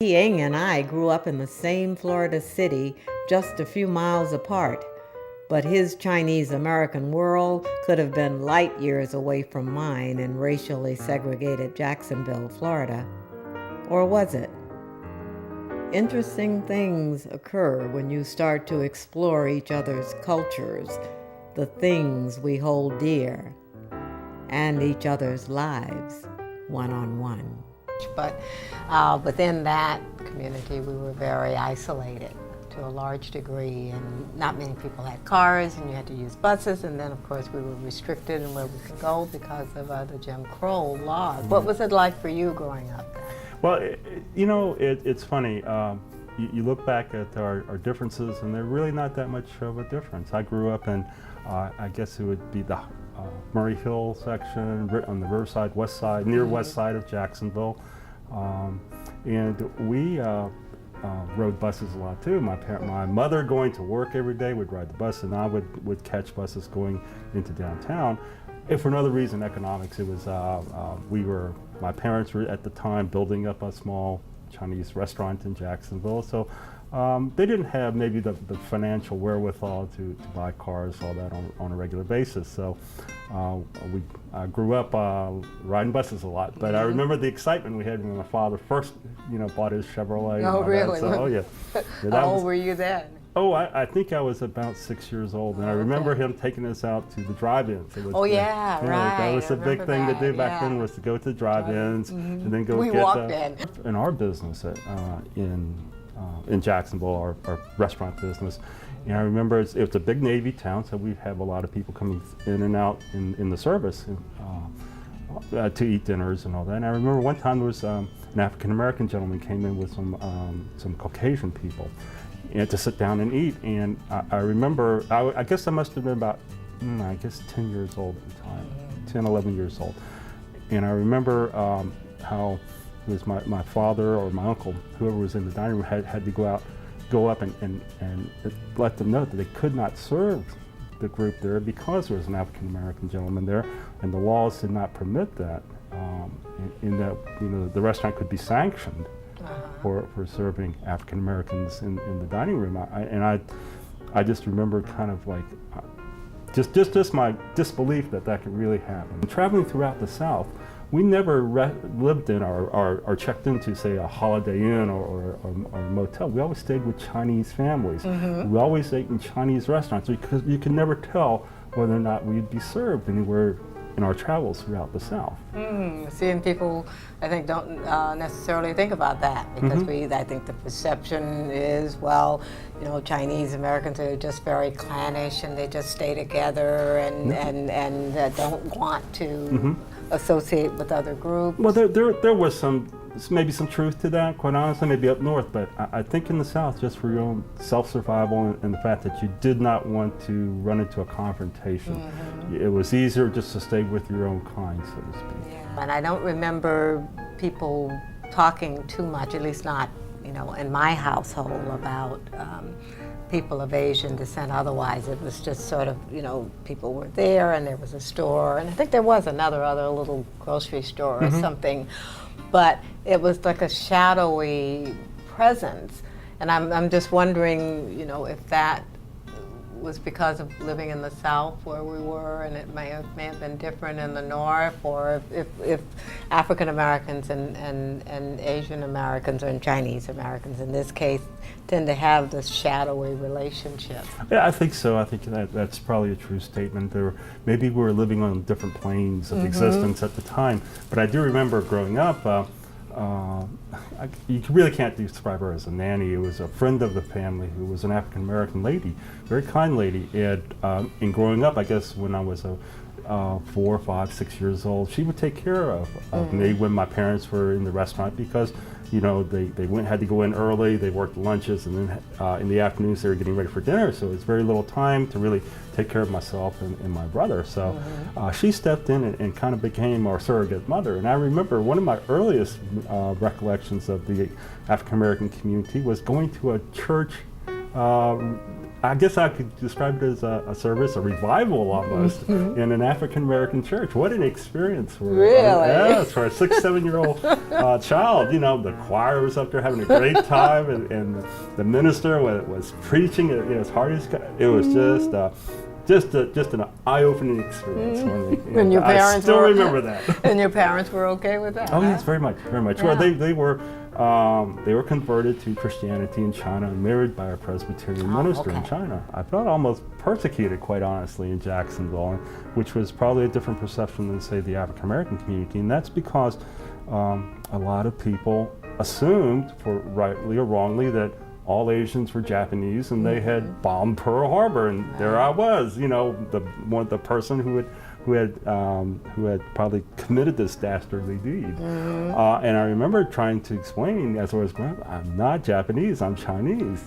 Kee Eng and I grew up in the same Florida city, just a few miles apart, but his Chinese American world could have been light years away from mine in racially segregated Jacksonville, Florida. Or was it? Interesting things occur when you start to explore each other's cultures, the things we hold dear, and each other's lives, one-on-one. But within that community, we were very isolated to a large degree, and not many people had cars, and you had to use buses, and then of course we were restricted in where we could go because of the Jim Crow laws. What was it like for you growing up then? Well, it's funny. You look back at our differences, and they're really not that much of a difference. I grew up in, I guess it would be the Murray Hill section on the Riverside, west side, near west side of Jacksonville. And we rode buses a lot too. My mother going to work every day would ride the bus, and I would catch buses going into downtown. And for another reason, economics. It was my parents were at the time building up a small Chinese restaurant in Jacksonville, so they didn't have maybe the financial wherewithal to buy cars, all that on a regular basis. So I grew up riding buses a lot. But I remember the excitement we had when my father first, bought his Chevrolet. Oh, really? So, oh, yeah. How old were you then? Oh, I think I was about 6 years old, and I remember him taking us out to the drive-ins. Right. That was a big thing to do back then, was to go to the drive-ins and then go in our business in Jacksonville, our restaurant business. And I remember it was a big Navy town, so we have a lot of people coming in and out in the service to eat dinners and all that. And I remember one time there was an African American gentleman came in with some Caucasian people, and to sit down and eat. And I remember, I guess I must have been about, 10 years old at the time, 10, 11 years old. And I remember how it was my father or my uncle, whoever was in the dining room, had to go up and let them know that they could not serve the group there because there was an African American gentleman there, and the laws did not permit that. In that, the restaurant could be sanctioned for serving African Americans in the dining room. I just remember kind of like just my disbelief that could really happen. Traveling throughout the South, we never lived in or checked into, say, a Holiday Inn or a motel. We always stayed with Chinese families. We always ate in Chinese restaurants because you can never tell whether or not we'd be served anywhere in our travels throughout the South. Seeing people, I think, don't necessarily think about that because I think the perception is, well, Chinese Americans are just very clannish and they just stay together and don't want to associate with other groups. Well, there was maybe some truth to that, quite honestly, maybe up north, but I think in the South, just for your own self-survival and the fact that you did not want to run into a confrontation, it was easier just to stay with your own kind, so to speak. Yeah. And I don't remember people talking too much, at least not, in my household, about people of Asian descent. Otherwise, it was just sort of, people were there and there was a store, and I think there was another little grocery store or something, but it was like a shadowy presence. And I'm just wondering, if that was because of living in the South where we were, and it may have been different in the North, or if African Americans and Asian Americans, or Chinese Americans in this case, tend to have this shadowy relationship. Yeah, I think so. I think that's probably a true statement. Maybe we were living on different planes of existence at the time, but I do remember growing up, you really can't describe her as a nanny. It was a friend of the family who was an African American lady, very kind lady. And in growing up, I guess when I was 4, 5, 6 years old, she would take care of me when my parents were in the restaurant because they had to go in early. They worked lunches, and then in the afternoons they were getting ready for dinner. So it was very little time to really take care of myself and my brother. So she stepped in and kind of became our surrogate mother. And I remember one of my earliest recollections of the African American community was going to a church I guess I could describe it as a service, a revival almost, in an African American church. What an experience for really? For a 6, 7-year-old child. You know, the choir was up there having a great time, and the minister was preaching as hard as it was just an eye-opening experience for me. And your parents I still remember that. And your parents were okay with that? Oh yes, very much. Yeah. Well, they were converted to Christianity in China and married by a Presbyterian minister in China. I felt almost persecuted, quite honestly, in Jacksonville, which was probably a different perception than, say, the African American community, and that's because a lot of people assumed, for rightly or wrongly, that all Asians were Japanese, and they had bombed Pearl Harbor, and there I was, the person who had probably committed this dastardly deed. And I remember trying to explain as I was growing up, I'm not Japanese, I'm Chinese.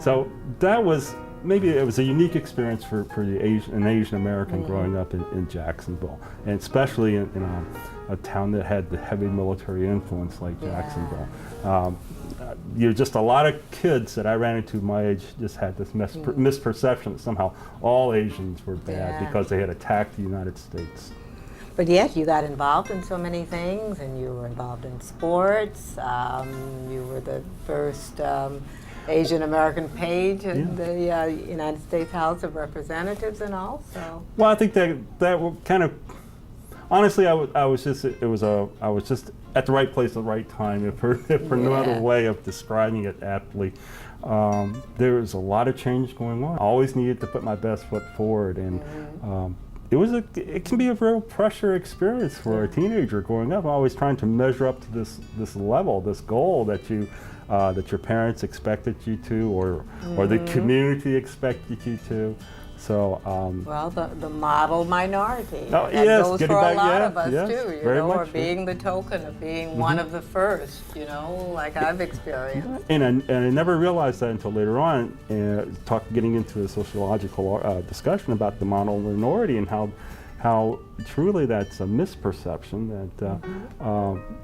So that was maybe it was a unique experience for an Asian American growing up in Jacksonville, and especially in a town that had the heavy military influence like Jacksonville. Just a lot of kids that I ran into my age just had this misperception that somehow all Asians were bad because they had attacked the United States. But yet you got involved in so many things, and you were involved in sports. You were the first Asian American page in the United States House of Representatives and all. So. Well, I think that kind of, honestly, I was just at the right place at the right time, for no other way of describing it aptly. There was a lot of change going on. I always needed to put my best foot forward, and it can be a real pressure experience for a teenager growing up, always trying to measure up to this level, this goal that your parents expected you to, or the community expected you to. So, well, the model minority. Oh, that yes, goes for a lot of us too, or being the token of being one of the first, like I've experienced. And I never realized that until later on, getting into a sociological discussion about the model minority and how truly that's a misperception that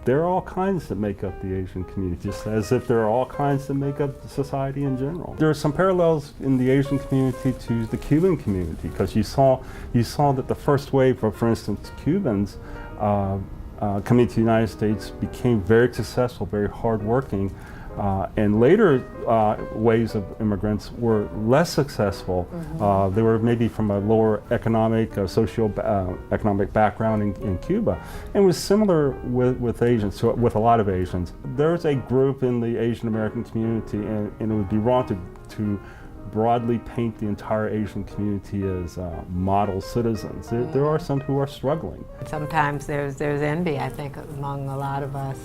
there are all kinds that make up the Asian community, just as if there are all kinds that make up society in general. There are some parallels in the Asian community to the Cuban community, because you saw that the first wave of, for instance, Cubans coming to the United States became very successful, very hardworking. And later waves of immigrants were less successful. They were maybe from a lower economic, socioeconomic background in Cuba. And it was similar with Asians, with a lot of Asians. There's a group in the Asian American community, and it would be wrong to broadly paint the entire Asian community as model citizens. There are some who are struggling. Sometimes there's envy, I think, among a lot of us.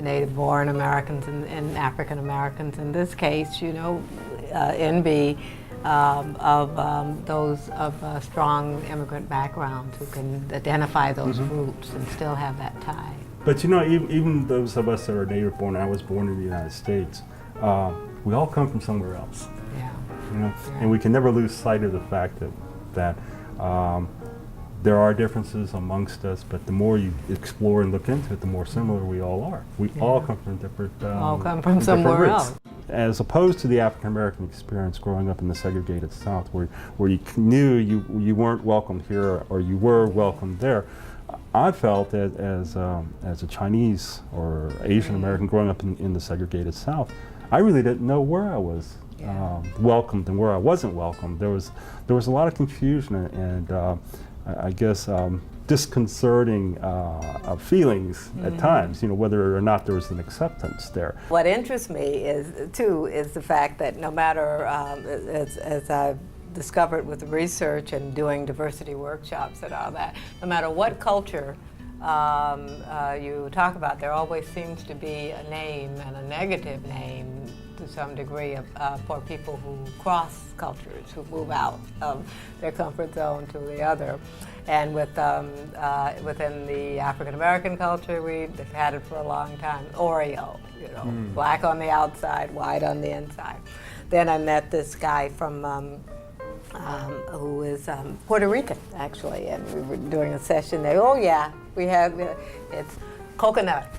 Native-born Americans and African Americans in this case, envy of those of strong immigrant backgrounds who can identify those roots and still have that tie. But even those of us that are native-born, I was born in the United States, we all come from somewhere else. And we can never lose sight of the fact that there are differences amongst us, but the more you explore and look into it, the more similar we all are. We all come from different all come from somewhere else. As opposed to the African American experience growing up in the segregated South, where you knew you weren't welcome here or you were welcome there. I felt as a Chinese or Asian American growing up in the segregated South, I really didn't know where I was welcomed and where I wasn't welcome. There was a lot of confusion and I guess disconcerting feelings at times, whether or not there was an acceptance there. What interests me is the fact that no matter, as I've discovered with the research and doing diversity workshops and all that, no matter what culture you talk about, there always seems to be a name, and a negative name to some degree, for people who cross cultures, who move out of their comfort zone to the other. And within the African American culture, we've had it for a long time. Oreo, black on the outside, white on the inside. Then I met this guy from who is Puerto Rican, actually, and we were doing a session there. Oh yeah, it's coconut.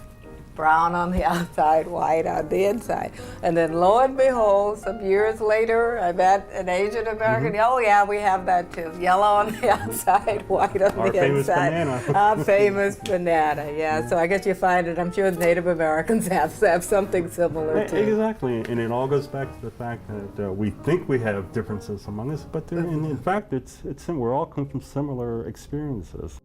brown on the outside, white on the inside. And then lo and behold, some years later, I met an Asian American. Oh yeah, we have that too. Yellow on the outside, white on Our the famous inside. banana. Our famous banana, yeah. So I guess you find it, I'm sure the Native Americans have something similar too. Exactly, and it all goes back to the fact that we think we have differences among us, but in fact, we're all come from similar experiences.